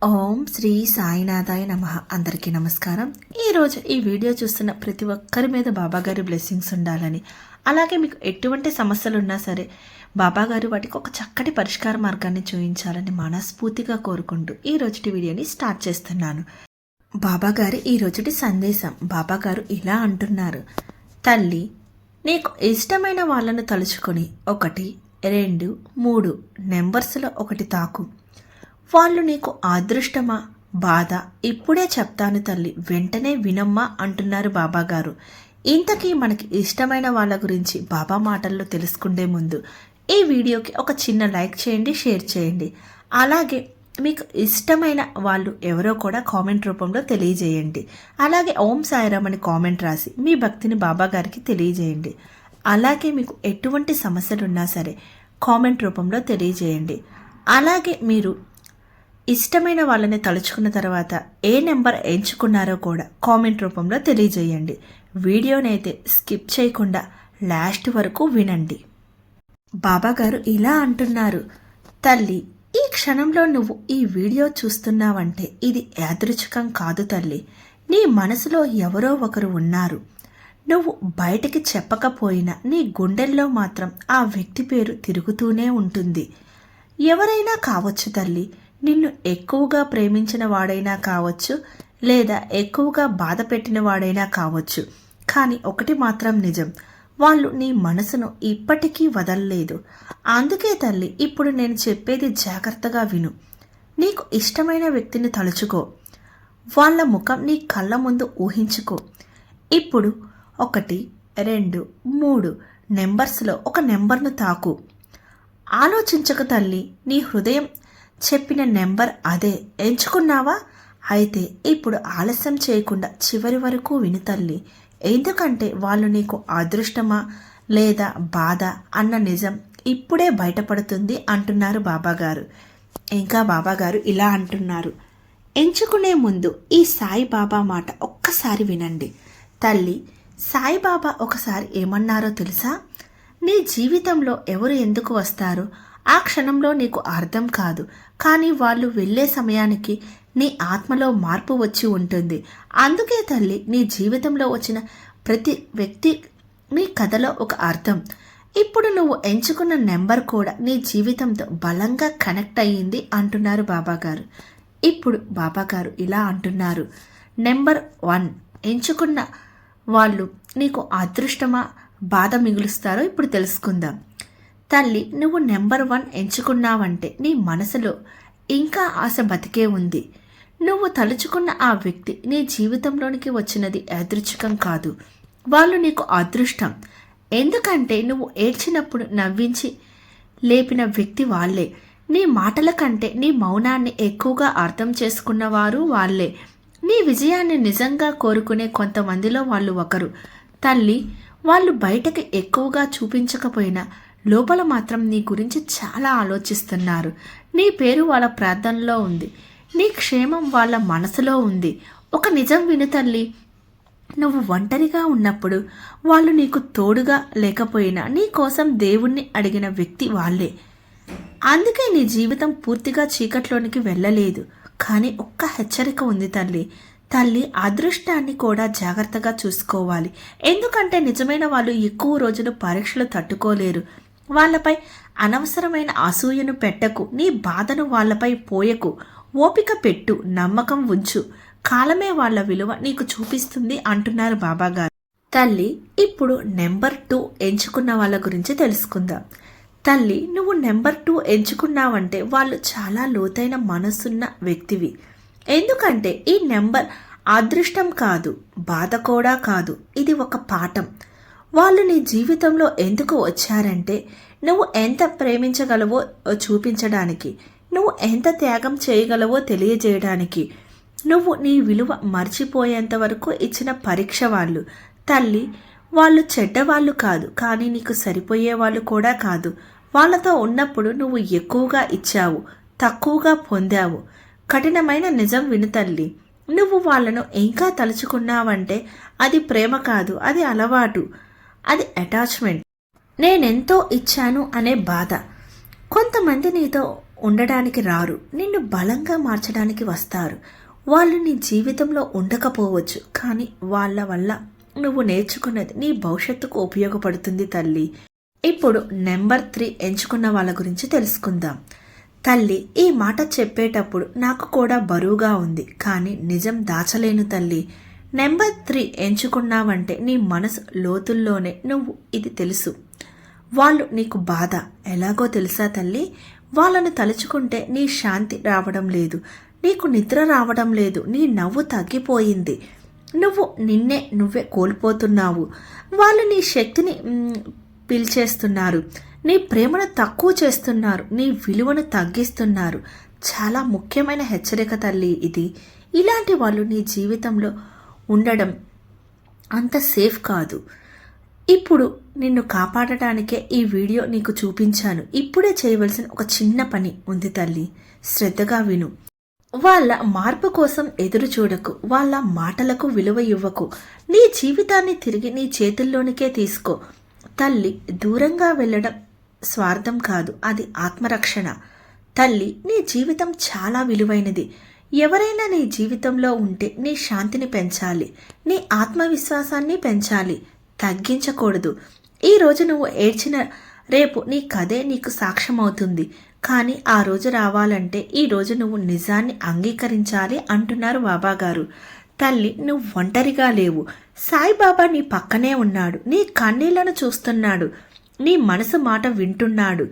ఓం శ్రీ సాయినాథాయ నమః. అందరికీ నమస్కారం. ఈరోజు ఈ వీడియో చూస్తున్న ప్రతి ఒక్కరి మీద బాబాగారి బ్లెస్సింగ్స్ ఉండాలని, అలాగే మీకు ఎటువంటి సమస్యలు ఉన్నా సరే బాబాగారు వాటికి ఒక చక్కటి పరిష్కార మార్గాన్ని చూపించాలని మనస్ఫూర్తిగా కోరుకుంటూ ఈ రోజుటి వీడియోని స్టార్ట్ చేస్తున్నాను. బాబాగారి ఈ రోజుటి సందేశం. బాబాగారు ఇలా అంటున్నారు: తల్లి, నీకు ఇష్టమైన వాళ్ళను తలుచుకొని 1, 2, 3 నెంబర్స్లో ఒకటి తాకు. వాళ్ళు నీకు అదృష్టమా బాధ ఇప్పుడే చెప్తాను తల్లి, వెంటనే వినమ్మా అంటున్నారు బాబాగారు. ఇంతకీ మనకి ఇష్టమైన వాళ్ళ గురించి బాబా మాటల్లో తెలుసుకుండే ముందు ఈ వీడియోకి ఒక చిన్న లైక్ చేయండి, షేర్ చేయండి. అలాగే మీకు ఇష్టమైన వాళ్ళు ఎవరో కూడా కామెంట్ రూపంలో తెలియజేయండి. అలాగే ఓం సాయిరామ్ అని కామెంట్ రాసి మీ భక్తిని బాబాగారికి తెలియజేయండి. అలాగే మీకు ఎటువంటి సమస్యలున్నా సరే కామెంట్ రూపంలో తెలియజేయండి. అలాగే మీరు ఇష్టమైన వాళ్ళని తలుచుకున్న తర్వాత ఏ నెంబర్ ఎంచుకున్నారో కూడా కామెంట్ రూపంలో తెలియజేయండి. వీడియోనైతే స్కిప్ చేయకుండా లాస్ట్ వరకు వినండి. బాబాగారు ఇలా అంటున్నారు: తల్లి, ఈ క్షణంలో నువ్వు ఈ వీడియో చూస్తున్నావంటే ఇది యాదృచ్ఛికం కాదు తల్లి. నీ మనసులో ఎవరో ఒకరు ఉన్నారు. నువ్వు బయటికి చెప్పకపోయినా నీ గుండెల్లో మాత్రం ఆ వ్యక్తి పేరు తిరుగుతూనే ఉంటుంది. ఎవరైనా కావచ్చు తల్లి, నిన్ను ఎక్కువగా ప్రేమించిన వాడైనా కావచ్చు, లేదా ఎక్కువగా బాధ పెట్టిన వాడైనా కావచ్చు. కానీ ఒకటి మాత్రం నిజం, వాళ్ళు నీ మనసును ఇప్పటికీ వదలలేదు. అందుకే తల్లి, ఇప్పుడు నేను చెప్పేది జాగ్రత్తగా విను. నీకు ఇష్టమైన వ్యక్తిని తలుచుకో. వాళ్ళ ముఖం నీ కళ్ళ ముందు ఊహించుకో. ఇప్పుడు 1, 2, 3 నెంబర్స్లో ఒక నెంబర్ను తాకు. ఆలోచించక తల్లి, నీ హృదయం చెప్పిన నెంబర్ అదే ఎంచుకున్నావా? అయితే ఇప్పుడు ఆలస్యం చేయకుండా చివరి వరకు విను తల్లి. ఎందుకంటే వాళ్ళు నీకు అదృష్టమా లేదా బాధ అన్న నిజం ఇప్పుడే బయటపడుతుంది అంటున్నారు బాబాగారు. ఇంకా బాబాగారు ఇలా అంటున్నారు: ఎంచుకునే ముందు ఈ సాయిబాబా మాట ఒక్కసారి వినండి. తల్లి, సాయిబాబా ఒకసారి ఏమన్నారో తెలుసా? నీ జీవితంలో ఎవరు ఎందుకు వస్తారో ఆ క్షణంలో నీకు అర్థం కాదు, కానీ వాళ్ళు వెళ్ళే సమయానికి నీ ఆత్మలో మార్పు వచ్చి ఉంటుంది. అందుకే తల్లి, నీ జీవితంలో వచ్చిన ప్రతి వ్యక్తి నీ కథలో ఒక అర్థం. ఇప్పుడు నువ్వు ఎంచుకున్న నెంబర్ కూడా నీ జీవితంతో బలంగా కనెక్ట్ అయ్యింది అంటున్నారు బాబాగారు. ఇప్పుడు బాబాగారు ఇలా అంటున్నారు: నెంబర్ 1 ఎంచుకున్న వాళ్ళు నీకు అదృష్టమా బాధ మిగులుస్తారో ఇప్పుడు తెలుసుకుందాం. తల్లి, నువ్వు నెంబర్ 1 ఎంచుకున్నావంటే నీ మనసులో ఇంకా ఆశ బతికే ఉంది. నువ్వు తలుచుకున్న ఆ వ్యక్తి నీ జీవితంలోనికి వచ్చినది యాదృచ్ఛికం కాదు. వాళ్ళు నీకు అదృష్టం. ఎందుకంటే నువ్వు ఏడ్చినప్పుడు నవ్వించి లేపిన వ్యక్తి వాళ్ళే. నీ మాటల కంటే నీ మౌనాన్ని ఎక్కువగా అర్థం చేసుకున్నవారు వాళ్ళే. నీ విజయాన్ని నిజంగా కోరుకునే కొంతమందిలో వాళ్ళు ఒకరు. తల్లి, వాళ్ళు బయటకి ఎక్కువగా చూపించకపోయినా లోపల మాత్రం నీ గురించి చాలా ఆలోచిస్తున్నారు. నీ పేరు వాళ్ళ ప్రార్థనలో ఉంది. నీ క్షేమం వాళ్ళ మనసులో ఉంది. ఒక నిజం విను తల్లి, నువ్వు ఒంటరిగా ఉన్నప్పుడు వాళ్ళు నీకు తోడుగా లేకపోయినా నీ కోసం దేవుణ్ణి అడిగిన వ్యక్తి వాళ్ళే. అందుకే నీ జీవితం పూర్తిగా చీకట్లోనికి వెళ్ళలేదు. కానీ ఒక్క హెచ్చరిక ఉంది తల్లి. తల్లి, అదృష్టాన్ని కూడా జాగ్రత్తగా చూసుకోవాలి. ఎందుకంటే నిజమైన వాళ్ళు ఎక్కువ రోజులు పరీక్షలు తట్టుకోలేరు. వాళ్ళపై అనవసరమైన అసూయను పెట్టకు. నీ బాధను వాళ్ళపై పోయకు. ఓపిక పెట్టు, నమ్మకం ఉంచు. కాలమే వాళ్ళ విలువ నీకు చూపిస్తుంది అంటున్నారు బాబాగారు. తల్లి, ఇప్పుడు నెంబర్ 2 ఎంచుకున్న వాళ్ళ గురించి తెలుసుకుందాం. తల్లి, నువ్వు నెంబర్ 2 ఎంచుకున్నావంటే వాళ్ళు చాలా లోతైన మనసున్న వ్యక్తివి. ఎందుకంటే ఈ నెంబర్ అదృష్టం కాదు, బాధ కూడా కాదు. ఇది ఒక పాఠం. వాళ్ళు నీ జీవితంలో ఎందుకు వచ్చారంటే నువ్వు ఎంత ప్రేమించగలవో చూపించడానికి, నువ్వు ఎంత త్యాగం చేయగలవో తెలియజేయడానికి, నువ్వు నీ విలువ మర్చిపోయేంత వరకు ఇచ్చిన పరీక్ష వాళ్ళు. తల్లి, వాళ్ళు చెడ్డవాళ్ళు కాదు, కానీ నీకు సరిపోయే వాళ్ళు కూడా కాదు. వాళ్ళతో ఉన్నప్పుడు నువ్వు ఎక్కువగా ఇచ్చావు, తక్కువగా పొందావు. కఠినమైన నిజం విను తల్లి, నువ్వు వాళ్ళను ఇంకా తలుచుకున్నావంటే అది ప్రేమ కాదు, అది అలవాటు, అది అటాచ్మెంట్. నేనెంతో ఇచ్చాను అనే బాధ. కొంతమంది నీతో ఉండడానికి రారు, నిన్ను బలంగా మార్చడానికి వస్తారు. వాళ్ళు నీ జీవితంలో ఉండకపోవచ్చు, కానీ వాళ్ళ వల్ల నువ్వు నేర్చుకున్నది నీ భవిష్యత్తుకు ఉపయోగపడుతుంది తల్లి. ఇప్పుడు నెంబర్ 3 ఎంచుకున్న వాళ్ళ గురించి తెలుసుకుందాం. తల్లి, ఈ మాట చెప్పేటప్పుడు నాకు కూడా బరువుగా ఉంది, కానీ నిజం దాచలేను తల్లి. నెంబర్ 3 ఎంచుకున్నావంటే నీ మనసు లోతుల్లోనే నువ్వు ఇది తెలుసు. వాళ్ళు నీకు బాధ ఎలాగో తెలుసా తల్లి? వాళ్ళను తలుచుకుంటే నీ శాంతి రావడం లేదు, నీకు నిద్ర రావడం లేదు, నీ నవ్వు తగ్గిపోయింది, నువ్వు నువ్వే కోల్పోతున్నావు. వాళ్ళు నీ శక్తిని పిలిచేస్తున్నారు, నీ ప్రేమను తక్కువ చేస్తున్నారు, నీ విలువను తగ్గిస్తున్నారు. చాలా ముఖ్యమైన హెచ్చరిక తల్లి ఇది. ఇలాంటి వాళ్ళు నీ జీవితంలో ఉండడం అంత సేఫ్ కాదు. ఇప్పుడు నిన్ను కాపాడటానికే ఈ వీడియో నీకు చూపించాను. ఇప్పుడే చేయవలసిన ఒక చిన్న పని ఉంది తల్లి, శ్రద్ధగా విను. వాళ్ళ మార్పు కోసం ఎదురు చూడకు, వాళ్ళ మాటలకు విలువ ఇవ్వకు. నీ జీవితాన్ని తిరిగి నీ చేతుల్లోనికే తీసుకో. తల్లి, దూరంగా వెళ్ళడం స్వార్థం కాదు, అది ఆత్మరక్షణ. తల్లి, నీ జీవితం చాలా విలువైనది. ఎవరైనా నీ జీవితంలో ఉంటే నీ శాంతిని పెంచాలి, నీ ఆత్మవిశ్వాసాన్ని పెంచాలి, తగ్గించకూడదు. ఈరోజు నువ్వు ఏడ్చిన రేపు నీ కథే నీకు సాక్ష్యం అవుతుంది. కానీ ఆ రోజు రావాలంటే ఈరోజు నువ్వు నిజాన్ని అంగీకరించాలి అంటున్నారు బాబాగారు. తల్లి, నువ్వు ఒంటరిగా లేవు. సాయిబాబా నీ పక్కనే ఉన్నాడు, నీ కన్నీళ్లను చూస్తున్నాడు, నీ మనసు మాట వింటున్నాడు.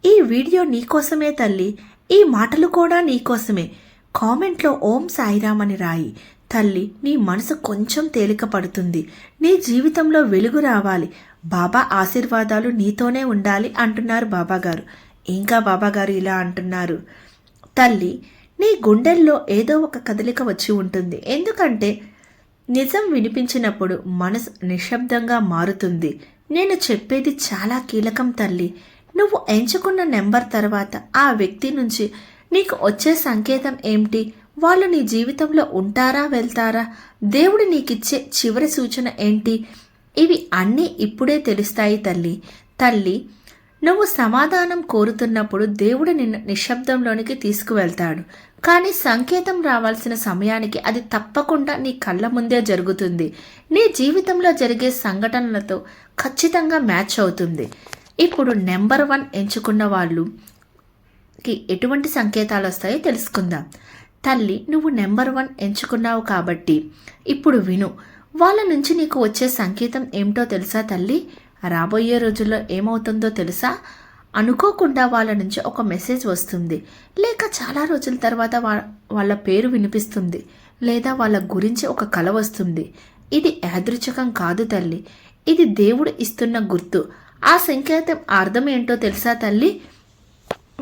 ఈ వీడియో నీకోసమే తల్లి, ఈ మాటలు కూడా నీకోసమే. కామెంట్లో ఓం సాయిరామ్ అని రాయి. తల్లి, నీ మనసు కొంచెం తేలిక పడుతుంది. నీ జీవితంలో వెలుగు రావాలి, బాబా ఆశీర్వాదాలు నీతోనే ఉండాలి అంటున్నారు బాబాగారు. ఇంకా బాబాగారు ఇలా అంటున్నారు, తల్లి, నీ గుండెల్లో ఏదో ఒక కదలిక వచ్చి ఉంటుంది. ఎందుకంటే నిజం వినిపించినప్పుడు మనసు నిశ్శబ్దంగా మారుతుంది. నేను చెప్పేది చాలా కీలకం తల్లి. నువ్వు ఎంచుకున్న నెంబర్ తర్వాత ఆ వ్యక్తి నుంచి నీకు వచ్చే సంకేతం ఏమిటి? వాళ్ళు నీ జీవితంలో ఉంటారా, వెళ్తారా? దేవుడు నీకిచ్చే చివరి సూచన ఏంటి? ఇవి అన్నీ ఇప్పుడే తెలుస్తాయి తల్లి. తల్లి, నువ్వు సమాధానం కోరుతున్నప్పుడు దేవుడు నిన్ను నిశ్శబ్దంలోనికి తీసుకువెళ్తాడు. కానీ సంకేతం రావాల్సిన సమయానికి అది తప్పకుండా నీ కళ్ళ ముందే జరుగుతుంది. నీ జీవితంలో జరిగే సంఘటనలతో ఖచ్చితంగా మ్యాచ్ అవుతుంది. ఇప్పుడు నెంబర్ 1 ఎంచుకున్న వాళ్ళకి ఎటువంటి సంకేతాలు వస్తాయో తెలుసుకుందాం. తల్లి, నువ్వు నెంబర్ 1 ఎంచుకున్నావు కాబట్టి ఇప్పుడు విను. వాళ్ళ నుంచి నీకు వచ్చే సంకేతం ఏమిటో తెలుసా తల్లి? రాబోయే రోజుల్లో ఏమవుతుందో తెలుసా? అనుకోకుండా వాళ్ళ నుంచి ఒక మెసేజ్ వస్తుంది, లేక చాలా రోజుల తర్వాత వాళ్ళ పేరు వినిపిస్తుంది, లేదా వాళ్ళ గురించి ఒక కల వస్తుంది. ఇది యాదృచ్ఛికం కాదు తల్లి, ఇది దేవుడు ఇస్తున్న గుర్తు. ఆ సంకేతం అర్థం ఏంటో తెలుసా తల్లి?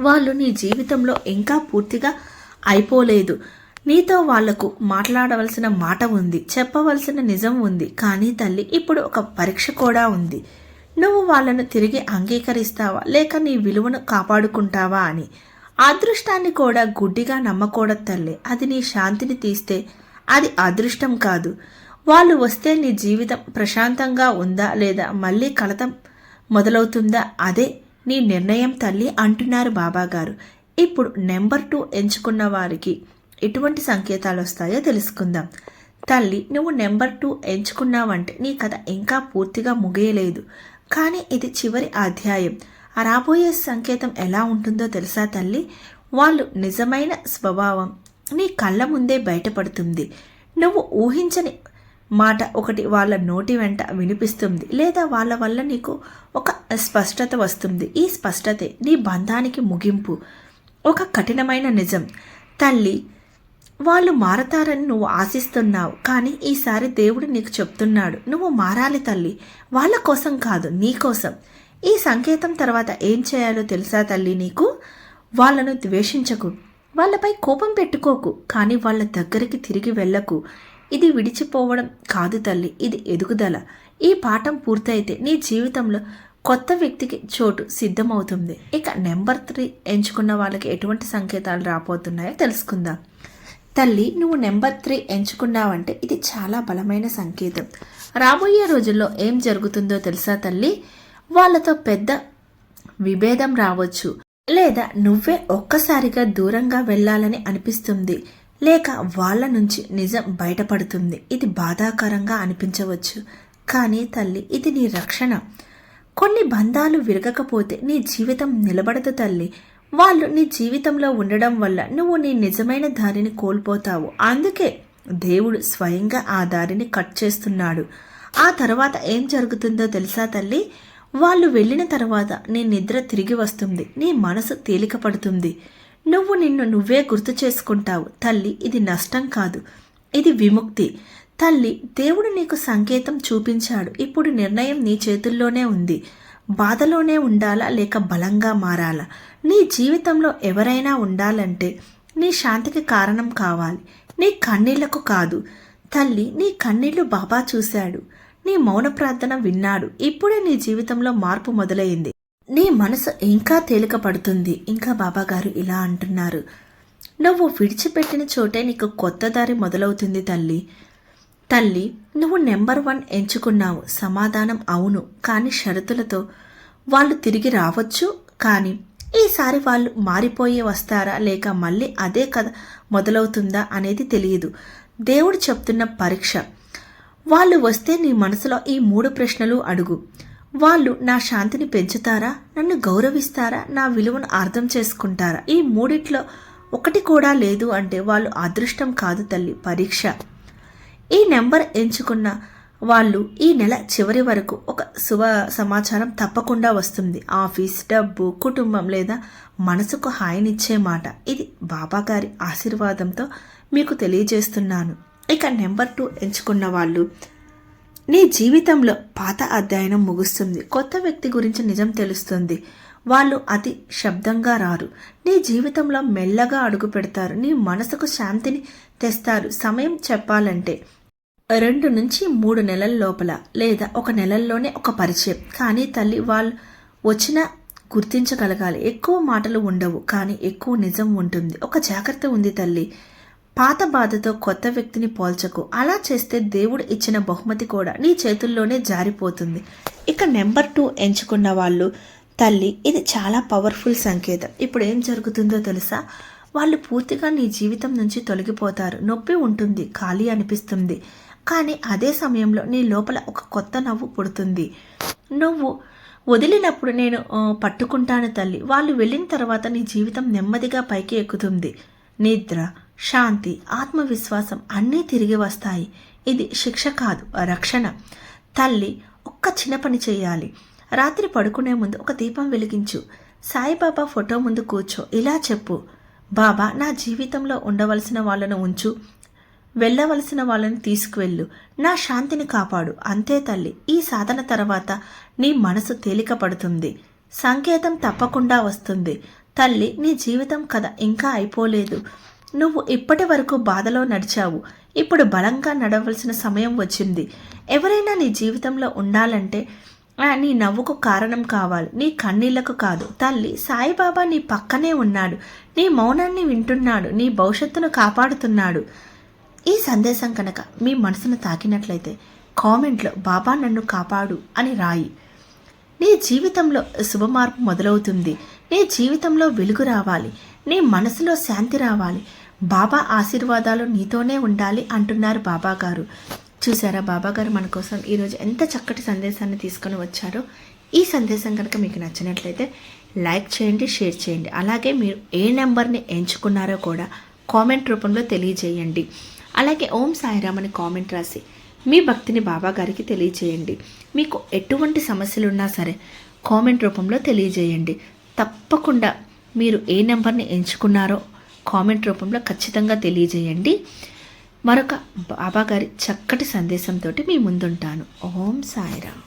వాళ్ళు నీ జీవితంలో ఇంకా పూర్తిగా అయిపోలేదు. నీతో వాళ్లకు మాట్లాడవలసిన మాట ఉంది, చెప్పవలసిన నిజం ఉంది. కానీ తల్లి, ఇప్పుడు ఒక పరీక్ష కూడా ఉంది. నువ్వు వాళ్ళను తిరిగి అంగీకరిస్తావా, లేక నీ విలువను కాపాడుకుంటావా అని. అదృష్టాన్ని కూడా గుడ్డిగా నమ్మకూడదు తల్లి. అది నీ శాంతిని తీస్తే అది అదృష్టం కాదు. వాళ్ళు వస్తే నీ జీవితం ప్రశాంతంగా ఉందా, లేదా మళ్ళీ కలతం మొదలవుతుందా, అదే నీ నిర్ణయం తల్లి అంటున్నారు బాబాగారు. ఇప్పుడు నెంబర్ 2 ఎంచుకున్న వారికి ఎటువంటి సంకేతాలు వస్తాయో తెలుసుకుందాం. తల్లి, నువ్వు నెంబర్ 2 ఎంచుకున్నావంటే నీ కథ ఇంకా పూర్తిగా ముగియలేదు, కానీ ఇది చివరి అధ్యాయం. రాబోయే సంకేతం ఎలా ఉంటుందో తెలుసా తల్లి? వాళ్ళు నిజమైన స్వభావం నీ కళ్ళ ముందే బయటపడుతుంది. నువ్వు ఊహించని మాట ఒకటి వాళ్ళ నోటి వెంట వినిపిస్తుంది, లేదా వాళ్ళ వల్ల నీకు ఒక స్పష్టత వస్తుంది. ఈ స్పష్టతే నీ బంధానికి ముగింపు, ఒక కఠినమైన నిజం. తల్లి, వాళ్ళు మారతారని నువ్వు ఆశిస్తున్నావు, కానీ ఈసారి దేవుడు నీకు చెప్తున్నాడు, నువ్వు మారాలి తల్లి. వాళ్ళ కోసం కాదు, నీ కోసం. ఈ సంకేతం తర్వాత ఏం చేయాలో తెలుసా తల్లి నీకు? వాళ్ళను ద్వేషించకు, వాళ్ళపై కోపం పెట్టుకోకు, కానీ వాళ్ళ దగ్గరికి తిరిగి వెళ్ళకు. ఇది విడిచిపోవడం కాదు తల్లి, ఇది ఎదుగుదల. ఈ పాఠం పూర్తయితే నీ జీవితంలో కొత్త వ్యక్తికి చోటు సిద్ధమవుతుంది. ఇక నెంబర్ 3 ఎంచుకున్న వాళ్ళకి ఎటువంటి సంకేతాలు రాబోతున్నాయో తెలుసుకుందాం. తల్లి, నువ్వు నెంబర్ 3 ఎంచుకున్నావంటే ఇది చాలా బలమైన సంకేతం. రాబోయే రోజుల్లో ఏం జరుగుతుందో తెలుసా తల్లి? వాళ్ళతో పెద్ద విభేదం రావచ్చు, లేదా నువ్వే ఒక్కసారిగా దూరంగా వెళ్ళాలని అనిపిస్తుంది, లేక వాళ్ళ నుంచి నిజం బయటపడుతుంది. ఇది బాధాకరంగా అనిపించవచ్చు, కానీ తల్లి ఇది నీ రక్షణ. కొన్ని బంధాలు విరగకపోతే నీ జీవితం నిలబడదు తల్లి. వాళ్ళు నీ జీవితంలో ఉండడం వల్ల నువ్వు నీ నిజమైన దారిని కోల్పోతావు. అందుకే దేవుడు స్వయంగా ఆ దారిని కట్ చేస్తున్నాడు. ఆ తర్వాత ఏం జరుగుతుందో తెలుసా తల్లి? వాళ్ళు వెళ్ళిన తర్వాత నీ నిద్ర తిరిగి వస్తుంది, నీ మనసు తేలిక పడుతుంది, నువ్వు నిన్ను నువ్వే గుర్తు చేసుకుంటావు. తల్లి ఇది నష్టం కాదు, ఇది విముక్తి. తల్లి దేవుడు నీకు సంకేతం చూపించాడు. ఇప్పుడు నిర్ణయం నీ చేతుల్లోనే ఉంది. బాధలోనే ఉండాలా లేక బలంగా మారాలా? నీ జీవితంలో ఎవరైనా ఉండాలంటే నీ శాంతికి కారణం కావాలి, నీ కన్నీళ్లకు కాదు. తల్లి నీ కన్నీళ్లు బాబా చూశాడు, నీ మౌన ప్రార్థన విన్నాడు. ఇప్పుడే నీ జీవితంలో మార్పు మొదలైంది, నీ మనసు ఇంకా తేలిక పడుతుంది. ఇంకా బాబాగారు ఇలా అంటున్నారు, నువ్వు విడిచిపెట్టిన చోటే నీకు కొత్త దారి మొదలవుతుంది తల్లి. తల్లి నువ్వు నెంబర్ 1 ఎంచుకున్నావు. సమాధానం అవును, కానీ షరతులతో. వాళ్ళు తిరిగి రావచ్చు, కానీ ఈసారి వాళ్ళు మారిపోయి వస్తారా లేక మళ్ళీ అదే కథ మొదలవుతుందా అనేది తెలియదు. దేవుడు చెప్తున్న పరీక్ష. వాళ్ళు వస్తే నీ మనసులో ఈ 3 ప్రశ్నలు అడుగు. వాళ్ళు నా శాంతిని పెంచుతారా, నన్ను గౌరవిస్తారా, నా విలువను అర్థం చేసుకుంటారా? ఈ 3 ఒకటి కూడా లేదు అంటే వాళ్ళు అదృష్టం కాదు తల్లి, పరీక్ష. ఈ నెంబర్ ఎంచుకున్న వాళ్ళు ఈ నెల చివరి వరకు ఒక శుభ సమాచారం తప్పకుండా వస్తుంది. ఆఫీస్, డబ్బు, కుటుంబం లేదా మనసుకు హాయినిచ్చే మాట. ఇది బాబాగారి ఆశీర్వాదంతో మీకు తెలియజేస్తున్నాను. ఇక నెంబర్ 2 ఎంచుకున్న వాళ్ళు, నీ జీవితంలో పాత అధ్యయనం ముగుస్తుంది. కొత్త వ్యక్తి గురించి నిజం తెలుస్తుంది. వాళ్ళు అతి శబ్దంగా రారు, నీ జీవితంలో మెల్లగా అడుగు పెడతారు, నీ మనసుకు శాంతిని తెస్తారు. సమయం చెప్పాలంటే 2 నుంచి 3 నెలల లోపల లేదా 1 నెలల్లోనే ఒక పరిచయం. కానీ తల్లి వాళ్ళు వచ్చినా గుర్తించగలగాలి. ఎక్కువ మాటలు ఉండవు, కానీ ఎక్కువ నిజం ఉంటుంది. ఒక జాగ్రత్త ఉంది తల్లి, పాత బాధతో కొత్త వ్యక్తిని పోల్చకు. అలా చేస్తే దేవుడు ఇచ్చిన బహుమతి కూడా నీ చేతుల్లోనే జారిపోతుంది. ఇక నెంబర్ 2 ఎంచుకున్న వాళ్ళు, తల్లి ఇది చాలా పవర్ఫుల్ సంకేతం. ఇప్పుడు ఏం జరుగుతుందో తెలుసా? వాళ్ళు పూర్తిగా నీ జీవితం నుంచి తొలగిపోతారు. నొప్పి ఉంటుంది, ఖాళీ అనిపిస్తుంది, కానీ అదే సమయంలో నీ లోపల ఒక కొత్త నవ్వు పుడుతుంది. నువ్వు వదిలినప్పుడు నేను పట్టుకుంటాను తల్లి. వాళ్ళు వెళ్ళిన తర్వాత నీ జీవితం నెమ్మదిగా పైకి ఎక్కుతుంది. నిద్ర, శాంతి, ఆత్మవిశ్వాసం అన్నీ తిరిగి వస్తాయి. ఇది శిక్ష కాదు, రక్షణ. తల్లి ఒక్క చిన్న పని చేయాలి. రాత్రి పడుకునే ముందు ఒక దీపం వెలిగించు. సాయిబాబా ఫోటో ముందు కూర్చో. ఇలా చెప్పు, బాబా నా జీవితంలో ఉండవలసిన వాళ్ళను ఉంచు, వెళ్ళవలసిన వాళ్ళని తీసుకువెళ్ళు, నా శాంతిని కాపాడు. అంతే తల్లి. ఈ సాధన తర్వాత నీ మనసు తేలిక పడుతుంది, సంకేతం తప్పకుండా వస్తుంది. తల్లి నీ జీవితం కథ ఇంకా అయిపోలేదు. నువ్వు ఇప్పటి వరకు బాధలో నడిచావు, ఇప్పుడు బలంగా నడవలసిన సమయం వచ్చింది. ఎవరైనా నీ జీవితంలో ఉండాలంటే నీ నవ్వుకు కారణం కావాలి, నీ కన్నీళ్లకు కాదు. తల్లి సాయిబాబా నీ పక్కనే ఉన్నాడు, నీ మౌనాన్ని వింటున్నాడు, నీ భవిష్యత్తును కాపాడుతున్నాడు. ఈ సందేశం కనుక మీ మనసును తాకినట్లయితే కామెంట్లో బాబా నన్ను కాపాడు అని రాయి. నీ జీవితంలో శుభమార్పు మొదలవుతుంది. నీ జీవితంలో వెలుగు రావాలి, నీ మనసులో శాంతి రావాలి. బాబా ఆశీర్వాదాలు నీతోనే ఉండాలి అంటున్నారు బాబాగారు. చూసారా బాబాగారు మన కోసం ఈరోజు ఎంత చక్కటి సందేశాన్ని తీసుకొని వచ్చారో. ఈ సందేశం కనుక మీకు నచ్చినట్లయితే లైక్ చేయండి, షేర్ చేయండి. అలాగే మీరు ఏ నెంబర్ని ఎంచుకున్నారో కూడా కామెంట్ రూపంలో తెలియజేయండి. అలాగే ఓం సాయిరామ్ అని కామెంట్ రాసి మీ భక్తిని బాబాగారికి తెలియజేయండి. మీకు ఎటువంటి సమస్యలు ఉన్నా సరే కామెంట్ రూపంలో తెలియజేయండి. తప్పకుండా మీరు ఏ నెంబర్ని ఎంచుకున్నారో కామెంట్ రూపంలో ఖచ్చితంగా తెలియజేయండి. మరొక బాబాగారి చక్కటి సందేశంతో మీ ముందుంటాను. ఓం సాయిరామ్.